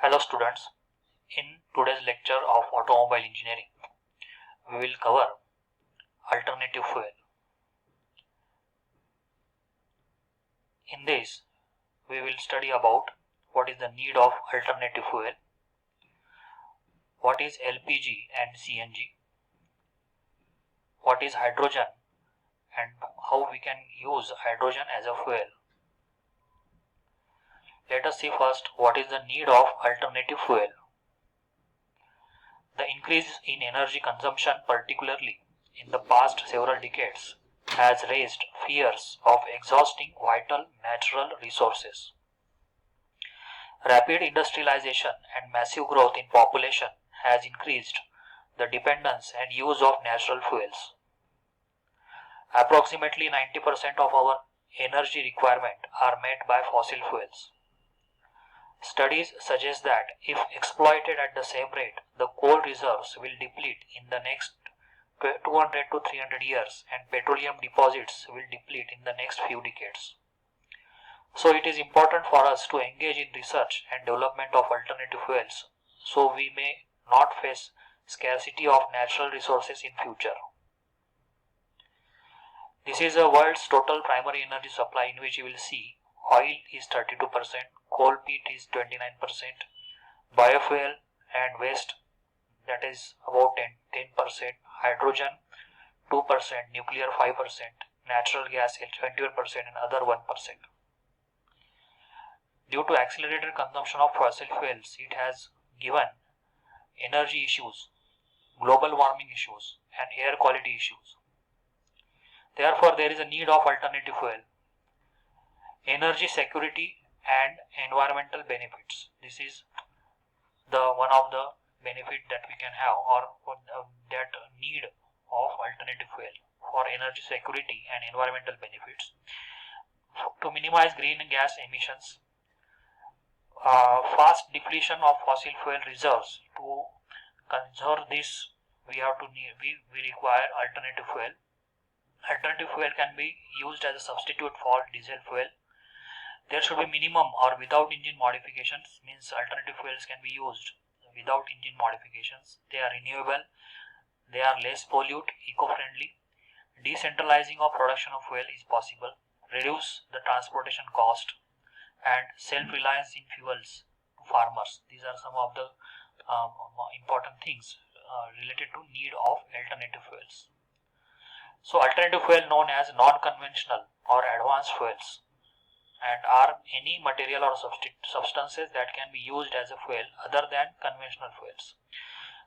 Hello students, in today's lecture of automobile engineering, we will cover alternative fuel. In this, we will study about what is the need of alternative fuel, what is LPG and CNG, what is hydrogen and how we can use hydrogen as a fuel. Let us see first what is the need of alternative fuel. The increase in energy consumption, particularly in the past several decades, has raised fears of exhausting vital natural resources. Rapid industrialization and massive growth in population has increased the dependence and use of natural fuels. Approximately 90% of our energy requirement are met by fossil fuels. Studies suggest that if exploited at the same rate, the coal reserves will deplete in the next 200 to 300 years and petroleum deposits will deplete in the next few decades. So it is important for us to engage in research and development of alternative fuels so we may not face scarcity of natural resources in future. This is the world's total primary energy supply, in which you will see oil is 32%, coal peat is 29%, biofuel and waste, that is about 10%, hydrogen 2%, nuclear 5%, natural gas 21% and other 1%. Due to accelerated consumption of fossil fuels, it has given energy issues, global warming issues and air quality issues. Therefore, there is a need of alternative fuel. Energy security and environmental benefits. This is the one of the benefit that we can have, or that need of alternative fuel for energy security and environmental benefits. To minimize green gas emissions, fast depletion of fossil fuel reserves. To conserve this, we require alternative fuel. Alternative fuel can be used as a substitute for diesel fuel. There should be minimum or without engine modifications, means alternative fuels can be used without engine modifications. They are renewable, they are less pollute, eco-friendly. Decentralizing of production of fuel is possible. Reduce the transportation cost and self-reliance in fuels to farmers. These are some of the important things related to need of alternative fuels. So alternative fuel known as non-conventional or advanced fuels and are any material or substances that can be used as a fuel other than conventional fuels.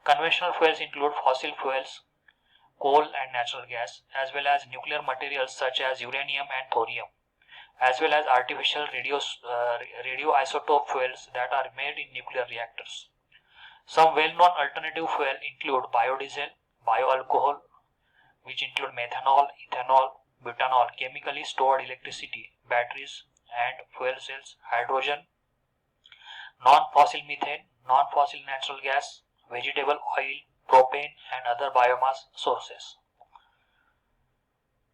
Conventional fuels include fossil fuels, coal and natural gas, as well as nuclear materials such as uranium and thorium, as well as artificial radioisotope fuels that are made in nuclear reactors. Some well-known alternative fuel include biodiesel, bioalcohol, which include methanol, ethanol, butanol, chemically stored electricity, batteries and fuel cells, hydrogen, non-fossil methane, non-fossil natural gas, vegetable oil, propane and other biomass sources.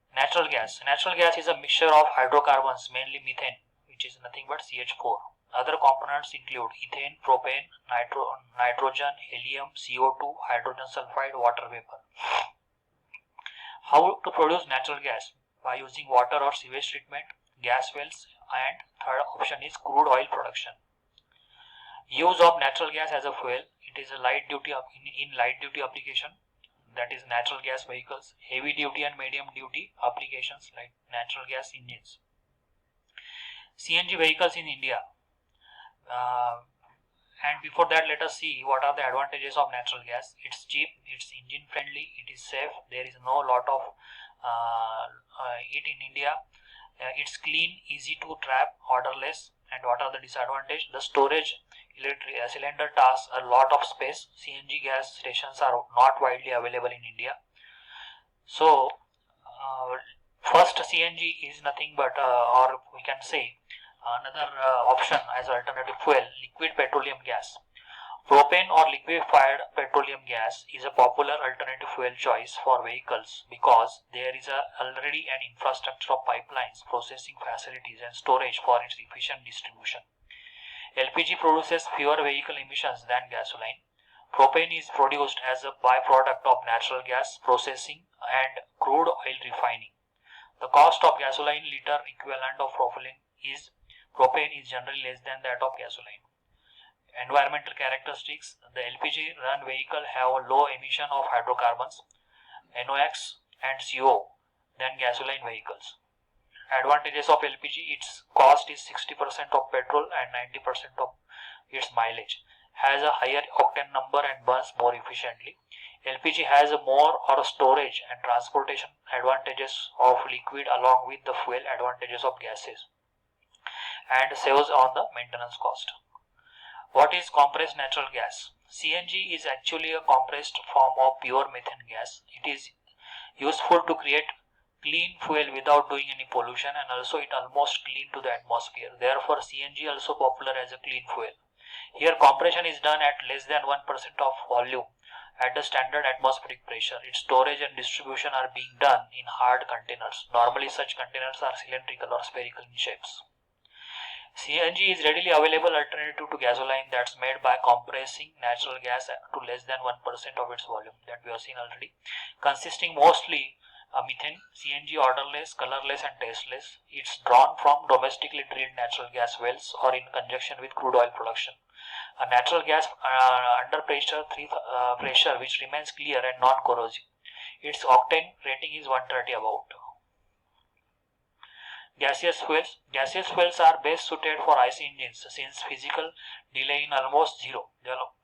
Natural gas. Natural gas is a mixture of hydrocarbons, mainly methane, which is nothing but CH4. Other components include ethane, propane, nitrogen, helium, CO2, hydrogen sulfide, water vapor. How to produce natural gas? By using water or sewage treatment, gas wells, and third option is crude oil production. Use of natural gas as a fuel. It is a light duty application, that is natural gas vehicles, heavy duty and medium duty applications like natural gas engines. CNG vehicles in India. And before that, let us see what are the advantages of natural gas. It's cheap, it's engine friendly, it is safe, there is no lot of it in India. It's clean, easy to trap, odorless. And what are the disadvantages? The storage cylinder tasks a lot of space. CNG gas stations are not widely available in India. So first CNG is nothing but or we can say another option as alternative fuel, liquid petroleum gas. Propane or liquefied petroleum gas is a popular alternative fuel choice for vehicles because there is already an infrastructure of pipelines, processing facilities and storage for its efficient distribution. LPG produces fewer vehicle emissions than gasoline. Propane is produced as a byproduct of natural gas processing and crude oil refining. The cost of gasoline liter equivalent of propane is generally less than that of gasoline. Environmental characteristics: the LPG run vehicle have a low emission of hydrocarbons, NOx and CO than gasoline vehicles. Advantages of LPG: its cost is 60% of petrol and 90% of its mileage, has a higher octane number and burns more efficiently. LPG has more or storage and transportation advantages of liquid along with the fuel advantages of gases, and saves on the maintenance cost. What is compressed natural gas? CNG is actually a compressed form of pure methane gas. It is useful to create clean fuel without doing any pollution, and also it almost clean to the atmosphere. Therefore, CNG also popular as a clean fuel. Here compression is done at less than 1% of volume at the standard atmospheric pressure. Its storage and distribution are being done in hard containers. Normally such containers are cylindrical or spherical in shapes. CNG is readily available alternative to gasoline that's made by compressing natural gas to less than 1% of its volume, that we have seen already, consisting mostly methane. CNG odorless, colorless and tasteless. It's drawn from domestically drilled natural gas wells or in conjunction with crude oil production. A natural gas under pressure which remains clear and non-corrosive. Its octane rating is 130 about. Gaseous fuels. Gaseous fuels are best suited for IC engines since physical delay is almost zero.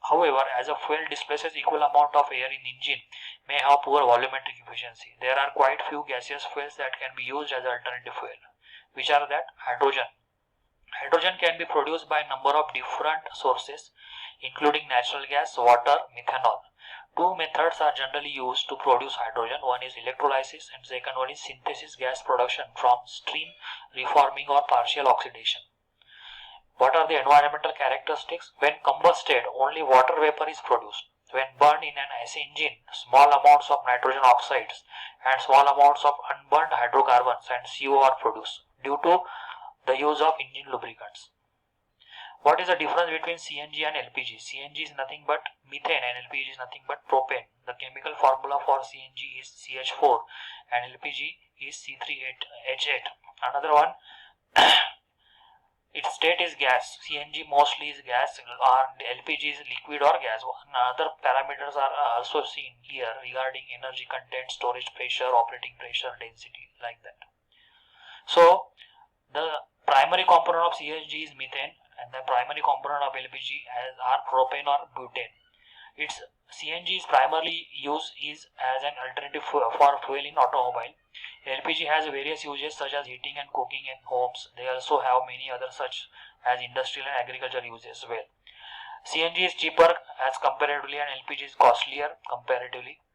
However, as a fuel displaces equal amount of air in engine, may have poor volumetric efficiency. There are quite few gaseous fuels that can be used as alternative fuel. Which are that? Hydrogen. Hydrogen can be produced by a number of different sources, including natural gas, water, methanol. Two methods are generally used to produce hydrogen. One is electrolysis and second one is synthesis gas production from steam reforming or partial oxidation. What are the environmental characteristics? When combusted, only water vapor is produced. When burned in an IC engine, small amounts of nitrogen oxides and small amounts of unburned hydrocarbons and CO are produced due to the use of engine lubricants. What is the difference between CNG and LPG? CNG is nothing but methane and LPG is nothing but propane. The chemical formula for CNG is CH4 and LPG is C3H8. Another one, its state is gas. CNG mostly is gas and LPG is liquid or gas. Other parameters are also seen here regarding energy content, storage pressure, operating pressure, density, like that. So the primary component of CNG is methane and the primary component of LPG are propane or butane. Its CNG is primarily used as an alternative for fuel in automobile. LPG has various uses such as heating and cooking in homes. They also have many other such as industrial and agriculture uses as well. CNG is cheaper as comparatively and LPG is costlier comparatively.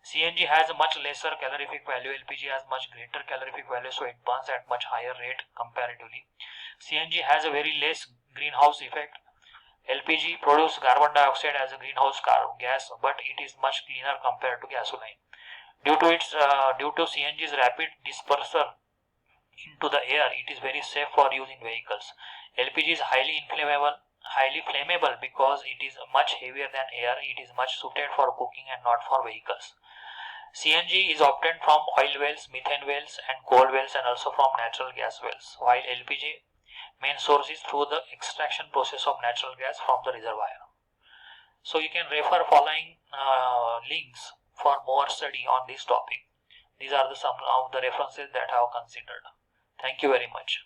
CNG has a much lesser calorific value, LPG has much greater calorific value, so it burns at much higher rate comparatively. CNG has a very less greenhouse effect. LPG produces carbon dioxide as a greenhouse gas, but it is much cleaner compared to gasoline. Due to CNG's rapid dispersal into the air, it is very safe for use in vehicles. LPG is highly flammable because it is much heavier than air. It is much suited for cooking and not for vehicles. CNG is obtained from oil wells, methane wells and coal wells and also from natural gas wells, while LPG main source is through the extraction process of natural gas from the reservoir. So you can refer following links for more study on this topic. These are some of the references that I have considered. Thank you very much.